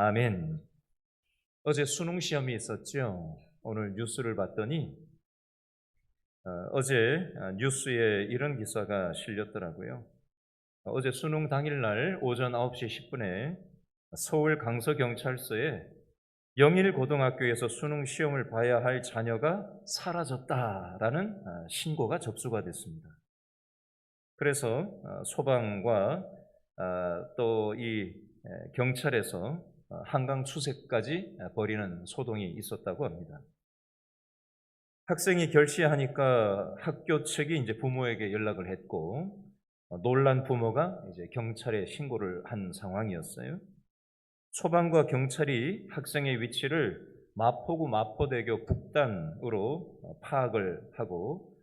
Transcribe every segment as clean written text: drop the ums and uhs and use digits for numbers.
아멘. 어제 수능 시험이 있었죠. 오늘 뉴스를 봤더니 어제 뉴스에 이런 기사가 실렸더라고요. 어제 수능 당일날 오전 9시 10분에 서울 강서경찰서에 영일고등학교에서 수능 시험을 봐야 할 자녀가 사라졌다라는 신고가 접수가 됐습니다. 그래서 소방과 또 이 경찰에서 한강 수색까지 벌이는 소동이 있었다고 합니다. 학생이 결시하니까 학교 측이 이제 부모에게 연락을 했고 놀란 부모가 이제 경찰에 신고를 한 상황이었어요. 소방과 경찰이 학생의 위치를 마포구 마포대교 북단으로 파악을 하고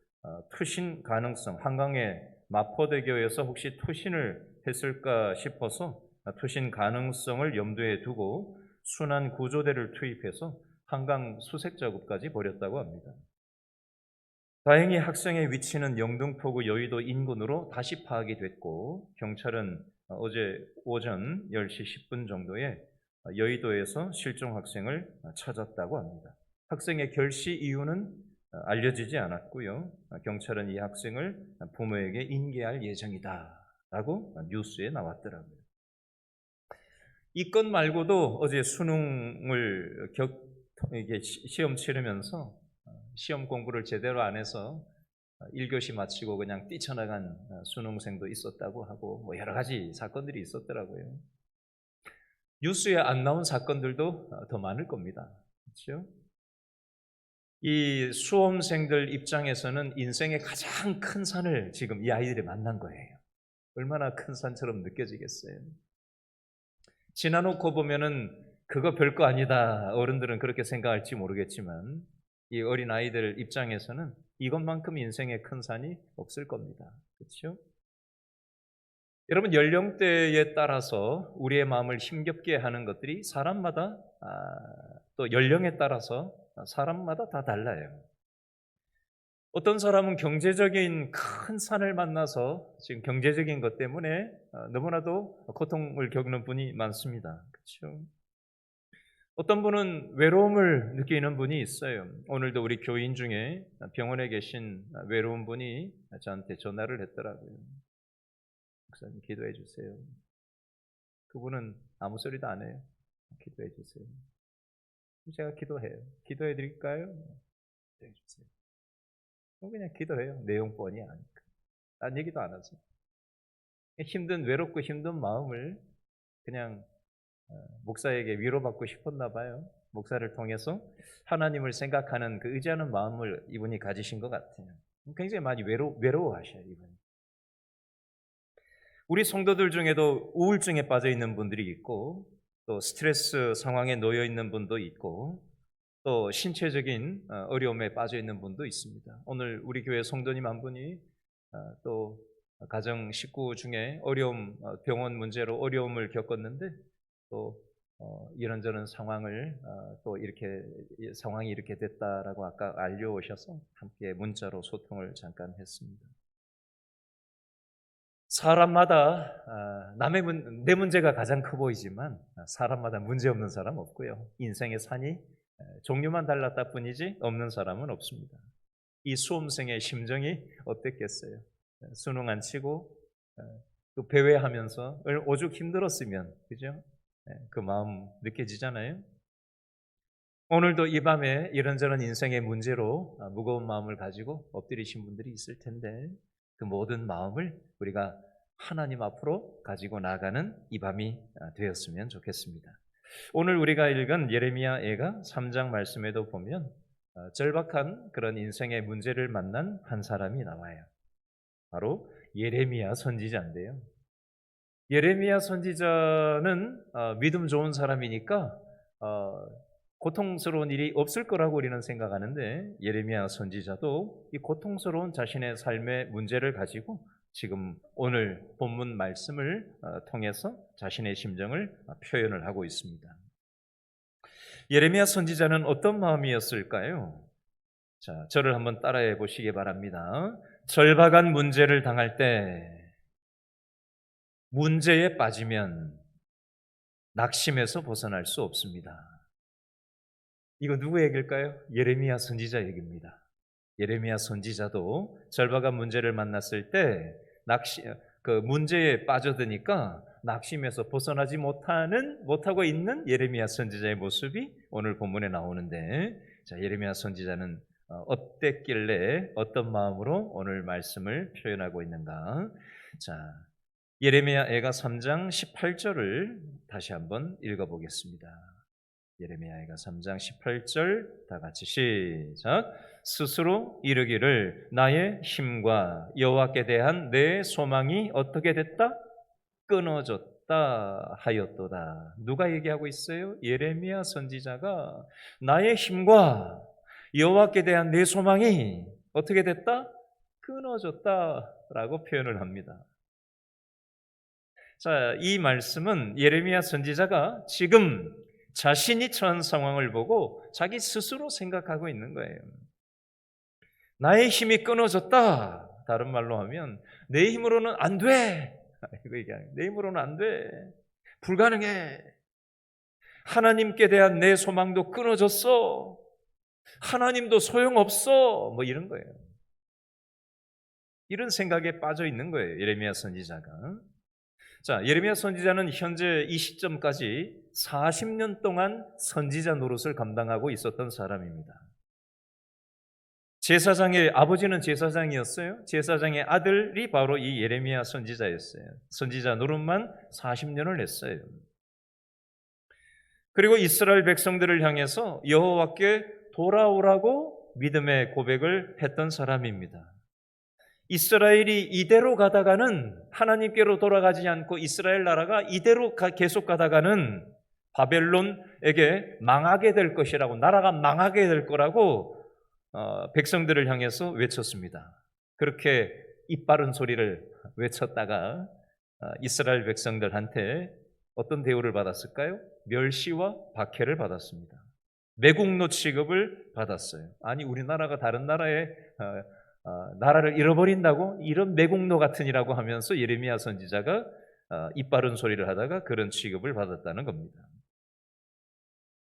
투신 가능성, 한강의 마포대교에서 혹시 투신을 했을까 싶어서 투신 가능성을 염두에 두고 순환 구조대를 투입해서 한강 수색 작업까지 벌였다고 합니다. 다행히 학생의 위치는 영등포구 여의도 인근으로 다시 파악이 됐고 경찰은 어제 오전 10시 10분 정도에 여의도에서 실종 학생을 찾았다고 합니다. 학생의 결시 이유는 알려지지 않았고요. 경찰은 이 학생을 부모에게 인계할 예정이다라고 뉴스에 나왔더라고요. 이 건 말고도 어제 수능을 이게 시험 치르면서 시험 공부를 제대로 안 해서 1교시 마치고 그냥 뛰쳐나간 수능생도 있었다고 하고 뭐 여러 가지 사건들이 있었더라고요. 뉴스에 안 나온 사건들도 더 많을 겁니다. 그렇죠? 이 수험생들 입장에서는 인생의 가장 큰 산을 지금 이 아이들이 만난 거예요. 얼마나 큰 산처럼 느껴지겠어요. 지나놓고 보면은 그거 별거 아니다. 어른들은 그렇게 생각할지 모르겠지만 이 어린 아이들 입장에서는 이것만큼 인생의 큰 산이 없을 겁니다. 그렇죠? 여러분 연령대에 따라서 우리의 마음을 힘겹게 하는 것들이 사람마다 또 연령에 따라서 사람마다 다 달라요. 어떤 사람은 경제적인 큰 산을 만나서 지금 경제적인 것 때문에 너무나도 고통을 겪는 분이 많습니다. 그렇죠? 어떤 분은 외로움을 느끼는 분이 있어요. 오늘도 우리 교인 중에 병원에 계신 외로운 분이 저한테 전화를 했더라고요. 목사님 기도해 주세요. 그분은 아무 소리도 안 해요. 기도해 주세요. 제가 기도해요. 기도해 드릴까요? 기도해 주세요. 그냥 기도해요. 내용 뻔히 아니까. 딴 얘기도 안 하죠. 외롭고 힘든 마음을 그냥 목사에게 위로받고 싶었나 봐요. 목사를 통해서 하나님을 생각하는 그 의지하는 마음을 이분이 가지신 것 같아요. 굉장히 많이 외로워하셔요, 이분이. 우리 성도들 중에도 우울증에 빠져 있는 분들이 있고 또 스트레스 상황에 놓여 있는 분도 있고 또 신체적인 어려움에 빠져 있는 분도 있습니다. 오늘 우리 교회 성도님 한 분이 또 가정 식구 중에 병원 문제로 어려움을 겪었는데 또 이런저런 상황을 또 이렇게 상황이 이렇게 됐다라고 아까 알려오셔서 함께 문자로 소통을 잠깐 했습니다. 사람마다 내 문제가 가장 커 보이지만 사람마다 문제 없는 사람 없고요. 인생의 산이 종류만 달랐다 뿐이지 없는 사람은 없습니다. 이 수험생의 심정이 어땠겠어요? 수능 안 치고 또 배회하면서 오죽 힘들었으면, 그죠? 그 마음 느껴지잖아요. 오늘도 이 밤에 이런저런 인생의 문제로 무거운 마음을 가지고 엎드리신 분들이 있을 텐데 그 모든 마음을 우리가 하나님 앞으로 가지고 나가는 이 밤이 되었으면 좋겠습니다. 오늘 우리가 읽은 예레미야애가 3장 말씀에도 보면 절박한 그런 인생의 문제를 만난 한 사람이 나와요. 바로 예레미야 선지자인데요. 예레미야 선지자는 믿음 좋은 사람이니까 고통스러운 일이 없을 거라고 우리는 생각하는데 예레미야 선지자도 이 고통스러운 자신의 삶의 문제를 가지고 지금 오늘 본문 말씀을 통해서 자신의 심정을 표현을 하고 있습니다. 예레미야 선지자는 어떤 마음이었을까요? 자, 저를 한번 따라해 보시기 바랍니다. 절박한 문제를 당할 때 문제에 빠지면 낙심에서 벗어날 수 없습니다. 이거 누구 얘기일까요? 예레미야 선지자 얘기입니다. 예레미야 선지자도 절박한 문제를 만났을 때 그 문제에 빠져드니까 낙심에서 벗어나지 못하고 있는 예레미야 선지자의 모습이 오늘 본문에 나오는데, 자, 예레미야 선지자는 어땠길래 어떤 마음으로 오늘 말씀을 표현하고 있는가? 자, 예레미야 애가 3장 18절을 다시 한번 읽어보겠습니다. 예레미야가 3장 18절 다 같이 시작. 스스로 이르기를 나의 힘과 여호와께 대한 내 소망이 어떻게 됐다? 끊어졌다 하였도다. 누가 얘기하고 있어요? 예레미야 선지자가 나의 힘과 여호와께 대한 내 소망이 어떻게 됐다? 끊어졌다라고 표현을 합니다. 자, 이 말씀은 예레미야 선지자가 지금 자신이 처한 상황을 보고 자기 스스로 생각하고 있는 거예요. 나의 힘이 끊어졌다. 다른 말로 하면 내 힘으로는 안 돼. 이거 얘기하는, 내 힘으로는 안 돼. 불가능해. 하나님께 대한 내 소망도 끊어졌어. 하나님도 소용없어. 뭐 이런 거예요. 이런 생각에 빠져 있는 거예요, 예레미야 선지자가. 자, 예레미야 선지자는 현재 이 시점까지 40년 동안 선지자 노릇을 감당하고 있었던 사람입니다. 제사장의 아버지는 제사장이었어요. 제사장의 아들이 바로 이 예레미야 선지자였어요. 선지자 노릇만 40년을 했어요. 그리고 이스라엘 백성들을 향해서 여호와께 돌아오라고 믿음의 고백을 했던 사람입니다. 이스라엘이 이대로 가다가는, 하나님께로 돌아가지 않고 이스라엘 나라가 이대로 계속 가다가는 바벨론에게 망하게 될 것이라고, 나라가 망하게 될 거라고 백성들을 향해서 외쳤습니다. 그렇게 이빠른 소리를 외쳤다가 이스라엘 백성들한테 어떤 대우를 받았을까요? 멸시와 박해를 받았습니다. 매국노 취급을 받았어요. 아니, 우리나라가 다른 나라에 나라를 잃어버린다고? 이런 매국노 같으니라고 하면서 예레미야 선지자가 이빠른 소리를 하다가 그런 취급을 받았다는 겁니다.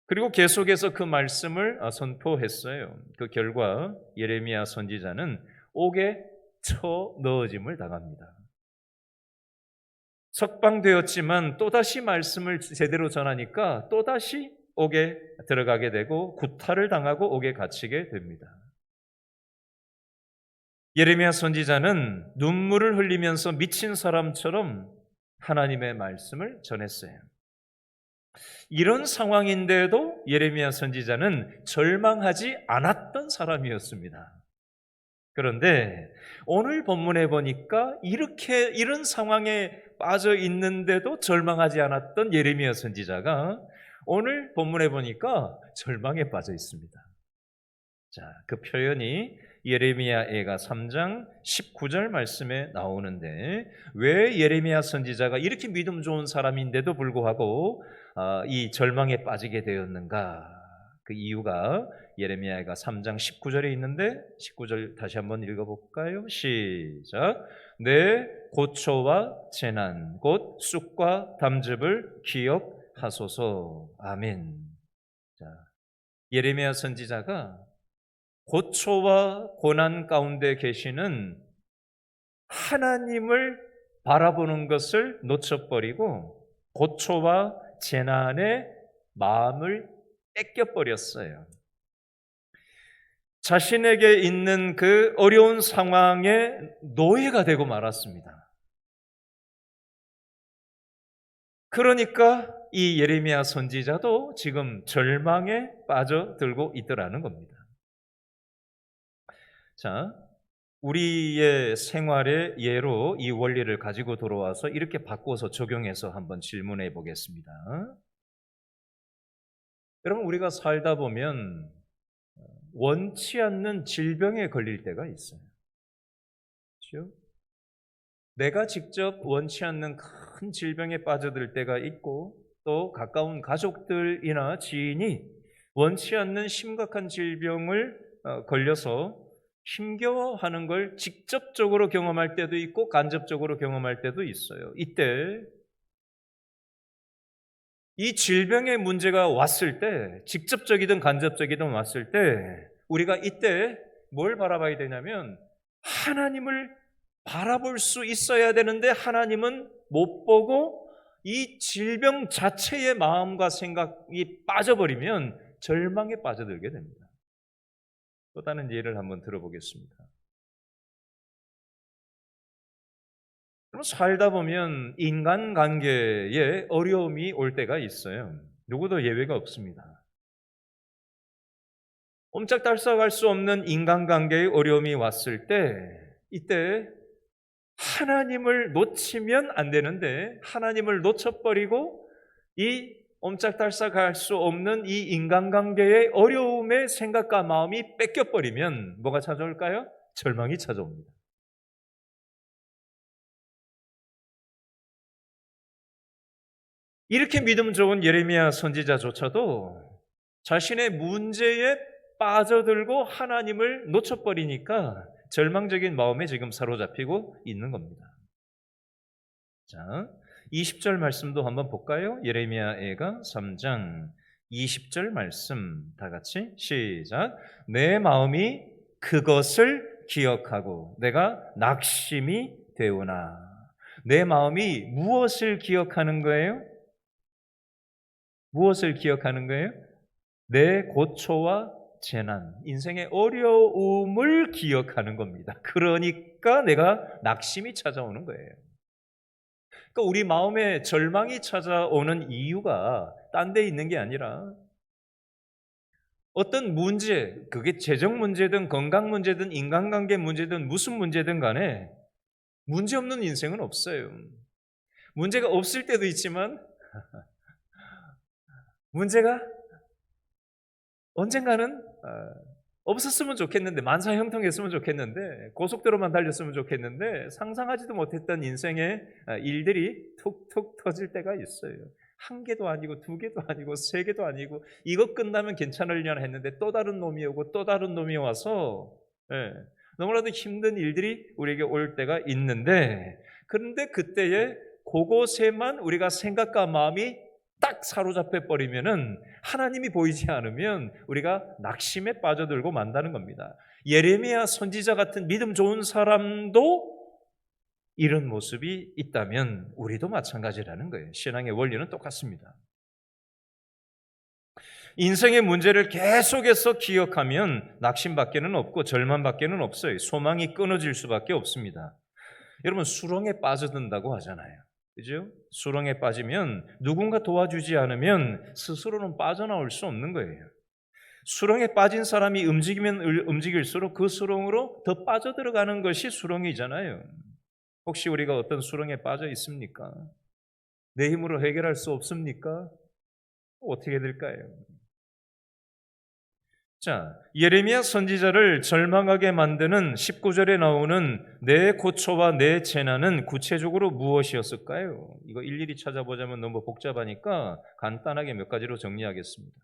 그리고 계속해서 그 말씀을 선포했어요. 그 결과 예레미야 선지자는 옥에 쳐 넣어짐을 당합니다. 석방되었지만 또다시 말씀을 제대로 전하니까 또다시 옥에 들어가게 되고 구타를 당하고 옥에 갇히게 됩니다. 예레미야 선지자는 눈물을 흘리면서 미친 사람처럼 하나님의 말씀을 전했어요. 이런 상황인데도 예레미야 선지자는 절망하지 않았던 사람이었습니다. 그런데 오늘 본문에 보니까 이런 상황에 빠져 있는데도 절망하지 않았던 예레미야 선지자가 오늘 본문에 보니까 절망에 빠져 있습니다. 자, 그 표현이 예레미야애가 3장 19절 말씀에 나오는데, 왜 예레미야 선지자가 이렇게 믿음 좋은 사람인데도 불구하고 이 절망에 빠지게 되었는가? 그 이유가 예레미야가 3장 19절에 있는데, 19절 다시 한번 읽어볼까요? 시작. 내 고초와 재난 곧 쑥과 담즙을 기억하소서. 아멘. 자, 예레미야 선지자가 고초와 고난 가운데 계시는 하나님을 바라보는 것을 놓쳐버리고 고초와 재난의 마음을 뺏겨버렸어요. 자신에게 있는 그 어려운 상황에 노예가 되고 말았습니다. 그러니까 이 예레미야 선지자도 지금 절망에 빠져들고 있더라는 겁니다. 자, 우리의 생활의 예로 이 원리를 가지고 돌아와서 이렇게 바꿔서 적용해서 한번 질문해 보겠습니다. 여러분, 우리가 살다 보면 원치 않는 질병에 걸릴 때가 있어요. 그렇죠? 내가 직접 원치 않는 큰 질병에 빠져들 때가 있고, 또 가까운 가족들이나 지인이 원치 않는 심각한 질병을 걸려서 힘겨워하는 걸 직접적으로 경험할 때도 있고 간접적으로 경험할 때도 있어요. 이때 이 질병의 문제가 왔을 때, 직접적이든 간접적이든 왔을 때 우리가 이때 뭘 바라봐야 되냐면 하나님을 바라볼 수 있어야 되는데 하나님은 못 보고 이 질병 자체의 마음과 생각이 빠져버리면 절망에 빠져들게 됩니다. 또 다른 예를 한번 들어보겠습니다. 그럼 살다 보면 인간관계에 어려움이 올 때가 있어요. 누구도 예외가 없습니다. 옴짝달싹할 수 없는 인간관계의 어려움이 왔을 때 이때 하나님을 놓치면 안 되는데 하나님을 놓쳐버리고 이 옴짝달싹할 수 없는 이 인간관계의 어려움의 생각과 마음이 뺏겨버리면 뭐가 찾아올까요? 절망이 찾아옵니다. 이렇게 믿음 좋은 예레미야 선지자조차도 자신의 문제에 빠져들고 하나님을 놓쳐버리니까 절망적인 마음에 지금 사로잡히고 있는 겁니다. 자, 20절 말씀도 한번 볼까요? 예레미야애가 3장 20절 말씀 다 같이 시작. 내 마음이 그것을 기억하고 내가 낙심이 되오나. 내 마음이 무엇을 기억하는 거예요? 무엇을 기억하는 거예요? 내 고초와 재난, 인생의 어려움을 기억하는 겁니다. 그러니까 내가 낙심이 찾아오는 거예요. 그러니까 우리 마음에 절망이 찾아오는 이유가 딴 데 있는 게 아니라 어떤 문제, 그게 재정 문제든 건강 문제든 인간관계 문제든 무슨 문제든 간에 문제 없는 인생은 없어요. 문제가 없을 때도 있지만 문제가 언젠가는 없었으면 좋겠는데, 만사형통했으면 좋겠는데, 고속도로만 달렸으면 좋겠는데 상상하지도 못했던 인생의 일들이 툭툭 터질 때가 있어요. 한 개도 아니고 두 개도 아니고 세 개도 아니고 이것 끝나면 괜찮으려나 했는데 또 다른 놈이 오고 또 다른 놈이 와서 너무나도 힘든 일들이 우리에게 올 때가 있는데, 그런데 그때에 그곳에만 우리가 생각과 마음이 딱 사로잡혀 버리면은 하나님이 보이지 않으면 우리가 낙심에 빠져들고 만다는 겁니다. 예레미야 선지자 같은 믿음 좋은 사람도 이런 모습이 있다면 우리도 마찬가지라는 거예요. 신앙의 원리는 똑같습니다. 인생의 문제를 계속해서 기억하면 낙심밖에는 없고 절망밖에는 없어요. 소망이 끊어질 수밖에 없습니다. 여러분, 수렁에 빠져든다고 하잖아요. 그죠? 수렁에 빠지면 누군가 도와주지 않으면 스스로는 빠져나올 수 없는 거예요. 수렁에 빠진 사람이 움직이면 움직일수록 그 수렁으로 더 빠져들어가는 것이 수렁이잖아요. 혹시 우리가 어떤 수렁에 빠져 있습니까? 내 힘으로 해결할 수 없습니까? 어떻게 될까요? 자, 예레미야 선지자를 절망하게 만드는 19절에 나오는 내 고초와 내 재난은 구체적으로 무엇이었을까요? 이거 일일이 찾아보자면 너무 복잡하니까 간단하게 몇 가지로 정리하겠습니다.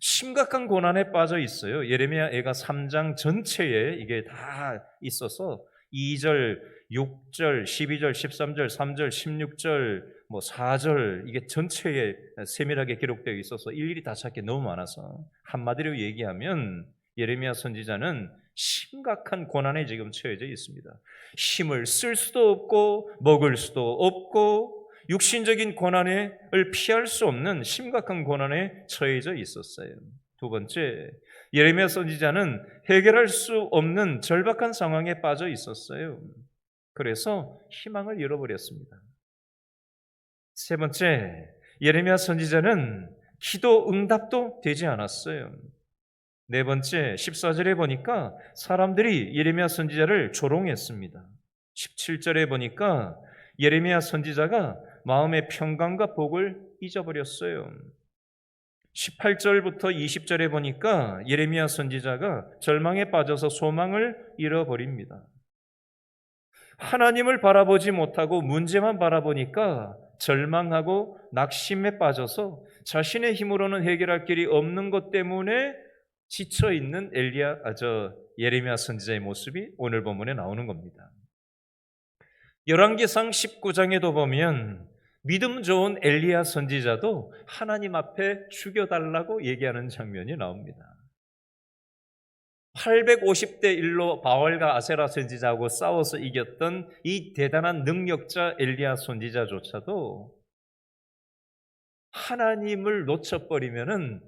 심각한 고난에 빠져 있어요. 예레미야 애가 3장 전체에 이게 다 있어서 2절, 6절, 12절, 13절, 3절, 16절, 4절 이게 전체에 세밀하게 기록되어 있어서 일일이 다 찾기 너무 많아서 한마디로 얘기하면 예레미야 선지자는 심각한 고난에 지금 처해져 있습니다. 힘을 쓸 수도 없고 먹을 수도 없고 육신적인 고난을 피할 수 없는 심각한 고난에 처해져 있었어요. 두 번째, 예레미야 선지자는 해결할 수 없는 절박한 상황에 빠져 있었어요. 그래서 희망을 잃어버렸습니다. 세 번째, 예레미야 선지자는 기도 응답도 되지 않았어요. 네 번째, 14절에 보니까 사람들이 예레미야 선지자를 조롱했습니다. 17절에 보니까 예레미야 선지자가 마음의 평강과 복을 잊어버렸어요. 18절부터 20절에 보니까 예레미야 선지자가 절망에 빠져서 소망을 잃어버립니다. 하나님을 바라보지 못하고 문제만 바라보니까 절망하고 낙심에 빠져서 자신의 힘으로는 해결할 길이 없는 것 때문에 지쳐있는 예레미야 선지자의 모습이 오늘 본문에 나오는 겁니다. 열왕기상 19장에도 보면 믿음 좋은 엘리야 선지자도 하나님 앞에 죽여달라고 얘기하는 장면이 나옵니다. 850대 1로 바알과 아세라 선지자하고 싸워서 이겼던 이 대단한 능력자 엘리야 선지자조차도 하나님을 놓쳐버리면은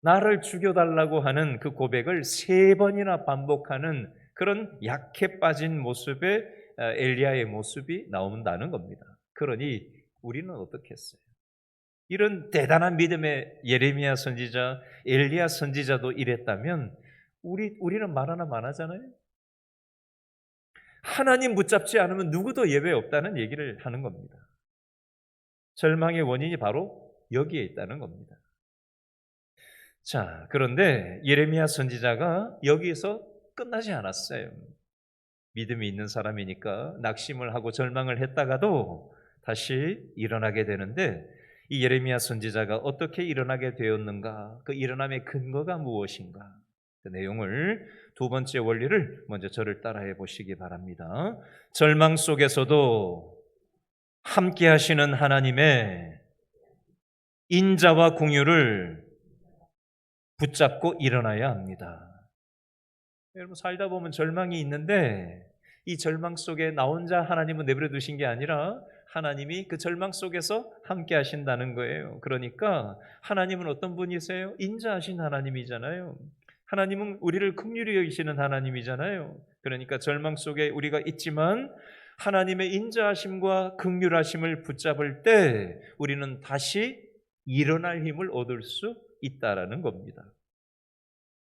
나를 죽여달라고 하는 그 고백을 3번이나 반복하는 그런 약해 빠진 모습의 엘리야의 모습이 나온다는 겁니다. 그러니 우리는 어떻게 했어요? 이런 대단한 믿음의 예레미야 선지자, 엘리야 선지자도 이랬다면 우리는 말 하나 안 하잖아요. 하나님 붙잡지 않으면 누구도 예외 없다는 얘기를 하는 겁니다. 절망의 원인이 바로 여기에 있다는 겁니다. 자, 그런데 예레미야 선지자가 여기에서 끝나지 않았어요. 믿음이 있는 사람이니까 낙심을 하고 절망을 했다가도 다시 일어나게 되는데 이 예레미야 선지자가 어떻게 일어나게 되었는가? 그 일어남의 근거가 무엇인가? 그 내용을 두 번째 원리를 먼저 저를 따라해 보시기 바랍니다. 절망 속에서도 함께 하시는 하나님의 인자와 공유를 붙잡고 일어나야 합니다. 여러분 살다 보면 절망이 있는데 이 절망 속에 나 혼자 하나님은 내버려 두신 게 아니라 하나님이 그 절망 속에서 함께 하신다는 거예요. 그러니까 하나님은 어떤 분이세요? 인자하신 하나님이잖아요. 하나님은 우리를 긍휼히 여기시는 하나님이잖아요. 그러니까 절망 속에 우리가 있지만 하나님의 인자하심과 긍휼하심을 붙잡을 때 우리는 다시 일어날 힘을 얻을 수 있다라는 겁니다.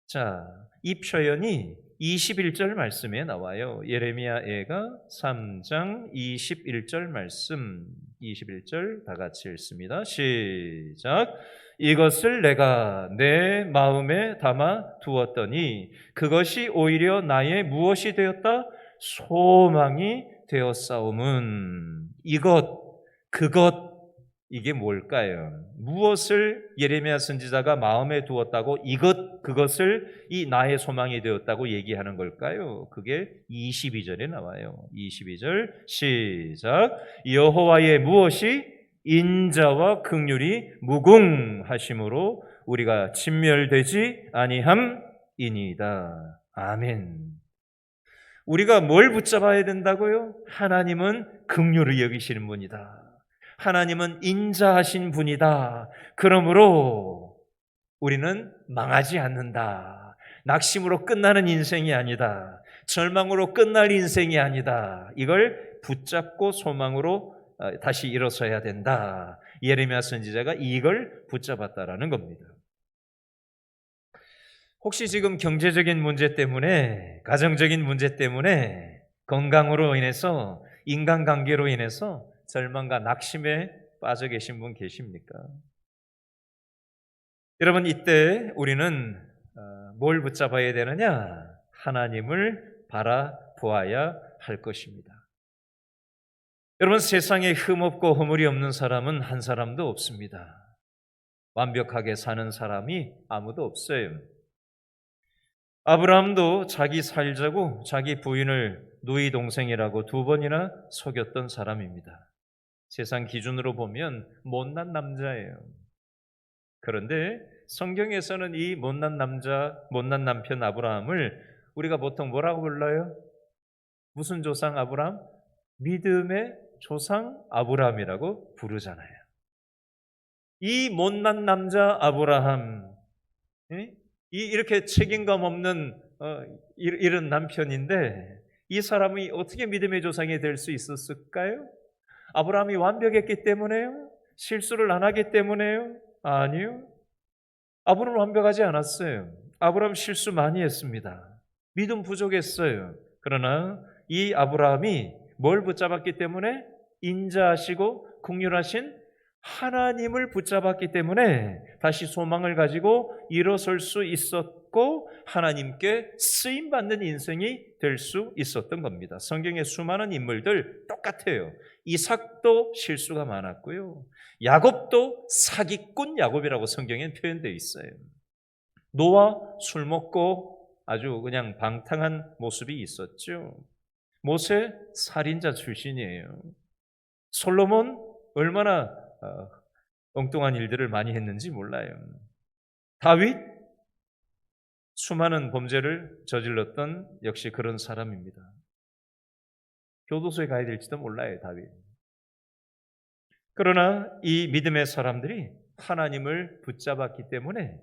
자, 이 표현이 21절 말씀에 나와요. 예레미야가 3장 21절 말씀, 21절 다 같이 읽습니다. 시작. 이것을 내가 내 마음에 담아 두었더니 그것이 오히려 나의 무엇이 되었다? 소망이 되었사오문. 그것 이게 뭘까요? 무엇을 예레미야 선지자가 마음에 두었다고 그것을 이 나의 소망이 되었다고 얘기하는 걸까요? 그게 22절에 나와요. 22절 시작. 여호와의 무엇이 인자와 긍휼이 무궁하심으로 우리가 진멸되지 아니함이니이다. 아멘. 우리가 뭘 붙잡아야 된다고요? 하나님은 긍휼을 여기시는 분이다. 하나님은 인자하신 분이다. 그러므로 우리는 망하지 않는다. 낙심으로 끝나는 인생이 아니다. 절망으로 끝날 인생이 아니다. 이걸 붙잡고 소망으로 다시 일어서야 된다. 예레미야 선지자가 이걸 붙잡았다라는 겁니다. 혹시 지금 경제적인 문제 때문에, 가정적인 문제 때문에, 건강으로 인해서, 인간관계로 인해서 절망과 낙심에 빠져 계신 분 계십니까? 여러분 이때 우리는 뭘 붙잡아야 되느냐? 하나님을 바라보아야 할 것입니다. 여러분 세상에 흠없고 허물이 없는 사람은 한 사람도 없습니다. 완벽하게 사는 사람이 아무도 없어요. 아브라함도 자기 살자고 자기 부인을 누이 동생이라고 2번이나 속였던 사람입니다. 세상 기준으로 보면 못난 남자예요. 그런데 성경에서는 이 못난 남자, 못난 남편 아브라함을 우리가 보통 뭐라고 불러요? 무슨 조상 아브라함? 믿음의 조상 아브라함이라고 부르잖아요. 이 못난 남자 아브라함, 이렇게 책임감 없는 이런 남편인데 이 사람이 어떻게 믿음의 조상이 될 수 있었을까요? 아브라함이 완벽했기 때문에요? 실수를 안 하기 때문에요? 아니요. 아브라함은 완벽하지 않았어요. 아브라함 실수 많이 했습니다. 믿음 부족했어요. 그러나 이 아브라함이 뭘 붙잡았기 때문에? 인자하시고 긍휼하신 하나님을 붙잡았기 때문에 다시 소망을 가지고 일어설 수 있었고 하나님께 쓰임받는 인생이 될 수 있었던 겁니다. 성경의 수많은 인물들 똑같아요. 이삭도 실수가 많았고요. 야곱도 사기꾼 야곱이라고 성경에 표현되어 있어요. 노아 술 먹고 아주 그냥 방탕한 모습이 있었죠. 모세 살인자 출신이에요. 솔로몬 얼마나 엉뚱한 일들을 많이 했는지 몰라요. 다윗 수많은 범죄를 저질렀던 역시 그런 사람입니다. 교도소에 가야 될지도 몰라요, 다윗. 그러나 이 믿음의 사람들이 하나님을 붙잡았기 때문에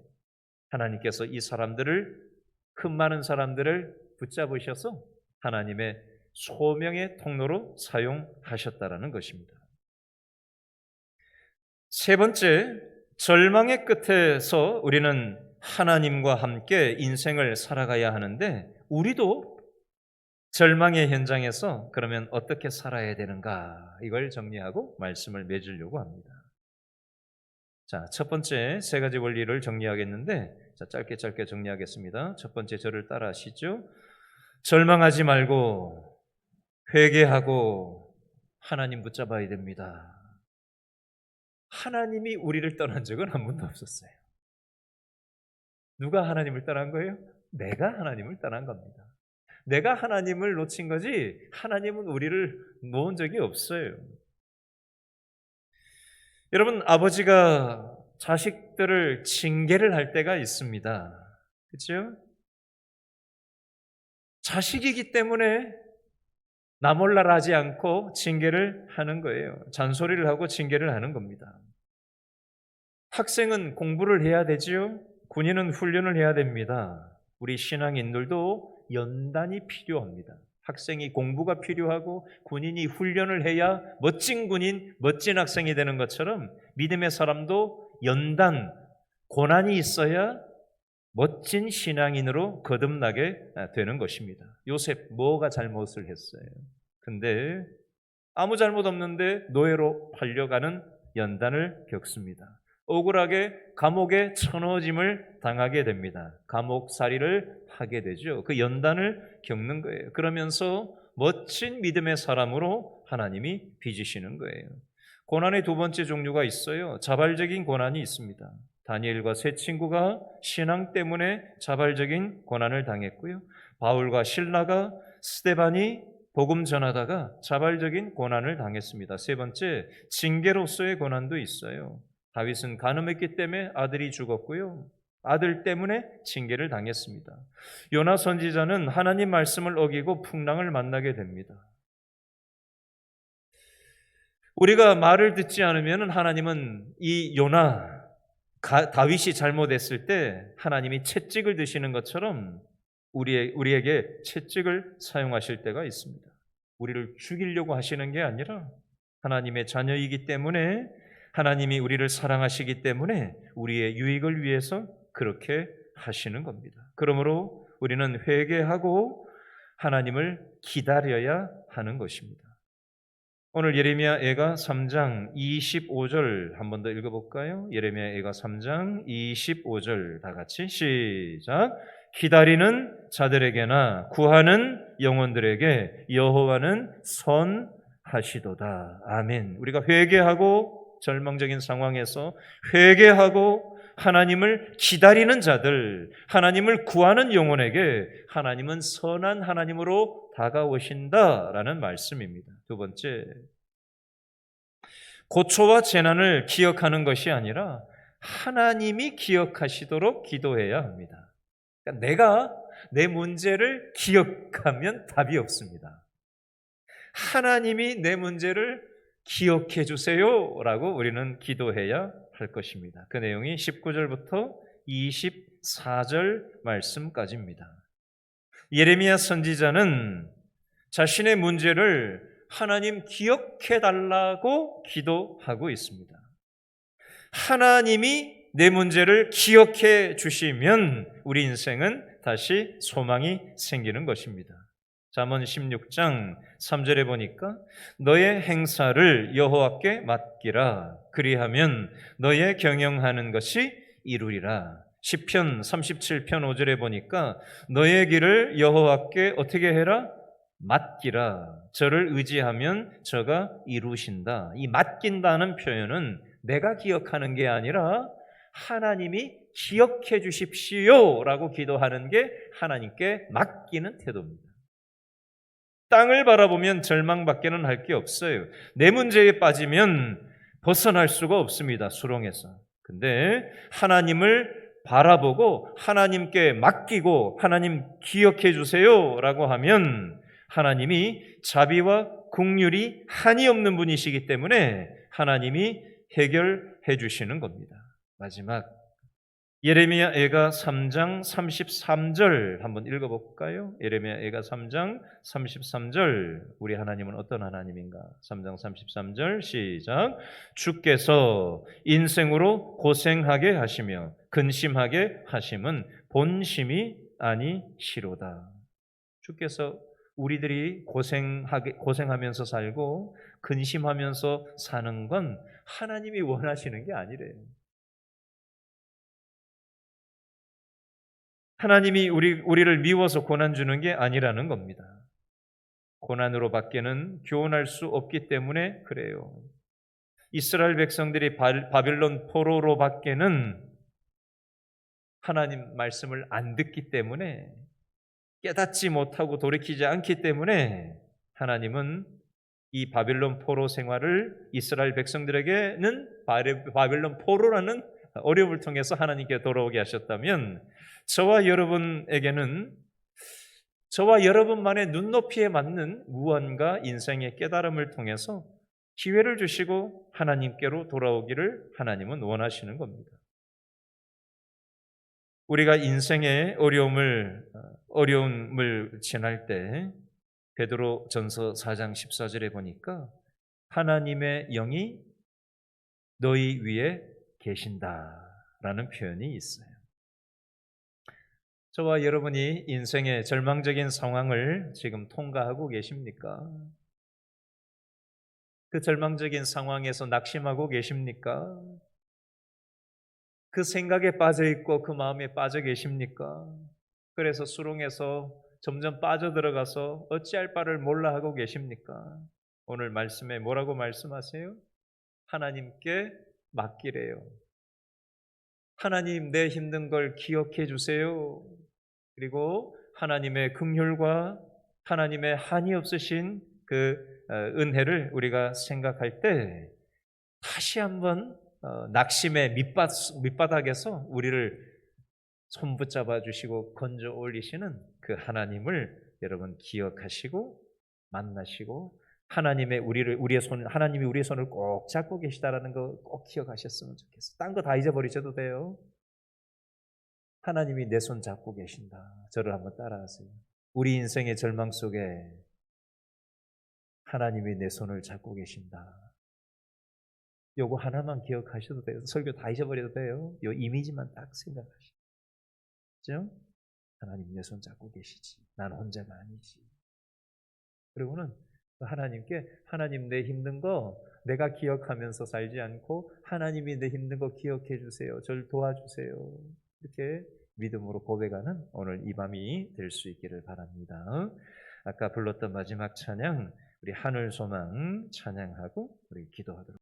하나님께서 이 사람들을, 큰 많은 사람들을 붙잡으셔서 하나님의 소명의 통로로 사용하셨다라는 것입니다. 세 번째, 절망의 끝에서 우리는 하나님과 함께 인생을 살아가야 하는데, 우리도 절망의 현장에서 그러면 어떻게 살아야 되는가, 이걸 정리하고 말씀을 맺으려고 합니다. 자, 첫 번째 세 가지 원리를 정리하겠는데, 짧게 정리하겠습니다. 첫 번째, 저를 따라 하시죠. 절망하지 말고 회개하고 하나님 붙잡아야 됩니다. 하나님이 우리를 떠난 적은 한 번도 없었어요. 누가 하나님을 떠난 거예요? 내가 하나님을 떠난 겁니다. 내가 하나님을 놓친 거지 하나님은 우리를 놓은 적이 없어요. 여러분, 아버지가 자식들을 징계를 할 때가 있습니다. 그렇죠? 자식이기 때문에 나 몰라라 하지 않고 징계를 하는 거예요. 잔소리를 하고 징계를 하는 겁니다. 학생은 공부를 해야 되지요. 군인은 훈련을 해야 됩니다. 우리 신앙인들도 연단이 필요합니다. 학생이 공부가 필요하고 군인이 훈련을 해야 멋진 군인, 멋진 학생이 되는 것처럼 믿음의 사람도 연단, 고난이 있어야 멋진 신앙인으로 거듭나게 되는 것입니다. 요셉 뭐가 잘못을 했어요? 근데 아무 잘못 없는데 노예로 팔려가는 연단을 겪습니다. 억울하게 감옥에 쳐넣어짐을 당하게 됩니다. 감옥살이를 하게 되죠. 그 연단을 겪는 거예요. 그러면서 멋진 믿음의 사람으로 하나님이 빚으시는 거예요. 고난의 두 번째 종류가 있어요. 자발적인 고난이 있습니다. 다니엘과 세 친구가 신앙 때문에 자발적인 고난을 당했고요. 바울과 실라가, 스데반이 복음 전하다가 자발적인 고난을 당했습니다. 세 번째, 징계로서의 고난도 있어요. 다윗은 간음했기 때문에 아들이 죽었고요. 아들 때문에 징계를 당했습니다. 요나 선지자는 하나님 말씀을 어기고 풍랑을 만나게 됩니다. 우리가 말을 듣지 않으면 하나님은 이 요나, 다윗이 잘못했을 때 하나님이 채찍을 드시는 것처럼 우리에게 채찍을 사용하실 때가 있습니다. 우리를 죽이려고 하시는 게 아니라 하나님의 자녀이기 때문에, 하나님이 우리를 사랑하시기 때문에 우리의 유익을 위해서 그렇게 하시는 겁니다. 그러므로 우리는 회개하고 하나님을 기다려야 하는 것입니다. 오늘 예레미야애가 3장 25절 한 번 더 읽어볼까요? 예레미야애가 3장 25절 다 같이 시작. 기다리는 자들에게나 구하는 영혼들에게 여호와는 선하시도다. 아멘. 우리가 회개하고 절망적인 상황에서 회개하고 하나님을 기다리는 자들, 하나님을 구하는 영혼에게 하나님은 선한 하나님으로 다가오신다라는 말씀입니다. 두 번째, 고초와 재난을 기억하는 것이 아니라 하나님이 기억하시도록 기도해야 합니다. 그러니까 내가 내 문제를 기억하면 답이 없습니다. 하나님이 내 문제를 기억해 주세요 라고 우리는 기도해야 할 것입니다. 그 내용이 19절부터 24절 말씀까지입니다. 예레미야 선지자는 자신의 문제를 하나님 기억해 달라고 기도하고 있습니다. 하나님이 내 문제를 기억해 주시면 우리 인생은 다시 소망이 생기는 것입니다. 잠언 16장 3절에 보니까 너의 행사를 여호와께 맡기라. 그리하면 너의 경영하는 것이 이루리라. 시편 37편 5절에 보니까 너의 길을 여호와께 어떻게 해라? 맡기라. 저를 의지하면 저가 이루신다. 이 맡긴다는 표현은 내가 기억하는 게 아니라 하나님이 기억해 주십시오 라고 기도하는 게 하나님께 맡기는 태도입니다. 땅을 바라보면 절망밖에는 할 게 없어요. 내 문제에 빠지면 벗어날 수가 없습니다. 수렁에서. 근데 하나님을 바라보고 하나님께 맡기고 하나님 기억해 주세요라고 하면 하나님이 자비와 긍휼이 한이 없는 분이시기 때문에 하나님이 해결해 주시는 겁니다. 마지막 예레미야애가 3장 33절 한번 읽어볼까요? 예레미야애가 3장 33절 우리 하나님은 어떤 하나님인가? 3장 33절 시작. 주께서 인생으로 고생하게 하시며 근심하게 하심은 본심이 아니시로다. 주께서 우리들이 고생하면서 살고 근심하면서 사는 건 하나님이 원하시는 게 아니래요. 하나님이 우리를 미워서 고난 주는 게 아니라는 겁니다. 고난으로 밖에는 교훈할 수 없기 때문에 그래요. 이스라엘 백성들이 바빌론 포로로 밖에는 하나님 말씀을 안 듣기 때문에 깨닫지 못하고 돌이키지 않기 때문에 하나님은 이 바빌론 포로 생활을 이스라엘 백성들에게는 바빌론 포로라는 어려움을 통해서 하나님께 돌아오게 하셨다면 저와 여러분에게는 저와 여러분만의 눈높이에 맞는 무언가 인생의 깨달음을 통해서 기회를 주시고 하나님께로 돌아오기를 하나님은 원하시는 겁니다. 우리가 인생의 어려움을 지날 때 베드로전서 4장 14절에 보니까 하나님의 영이 너희 위에 계신다라는 표현이 있어요. 저와 여러분이 인생의 절망적인 상황을 지금 통과하고 계십니까? 그 절망적인 상황에서 낙심하고 계십니까? 그 생각에 빠져 있고 그 마음에 빠져 계십니까? 그래서 수렁에서 점점 빠져들어가서 어찌할 바를 몰라 하고 계십니까? 오늘 말씀에 뭐라고 말씀하세요? 하나님께 맡기래요. 하나님, 내 힘든 걸 기억해 주세요. 그리고 하나님의 긍휼과 하나님의 한이 없으신 그 은혜를 우리가 생각할 때 다시 한번 낙심의 밑바닥에서 우리를 손붙잡아 주시고 건져 올리시는 그 하나님을 여러분 기억하시고 만나시고 하나님이 우리의 손을 꼭 잡고 계시다라는 거 꼭 기억하셨으면 좋겠어요. 딴 거 다 잊어버리셔도 돼요. 하나님이 내 손 잡고 계신다. 저를 한번 따라하세요. 우리 인생의 절망 속에 하나님이 내 손을 잡고 계신다. 요거 하나만 기억하셔도 돼요. 설교 다 잊어버려도 돼요. 요 이미지만 딱 생각하시죠. 하나님 내 손 잡고 계시지. 난 혼자가 아니지. 그리고는 하나님께 하나님 내 힘든 거 내가 기억하면서 살지 않고 하나님이 내 힘든 거 기억해 주세요. 저를 도와주세요. 이렇게 믿음으로 고백하는 오늘 이 밤이 될 수 있기를 바랍니다. 아까 불렀던 마지막 찬양 우리 하늘소망 찬양하고 우리 기도하도록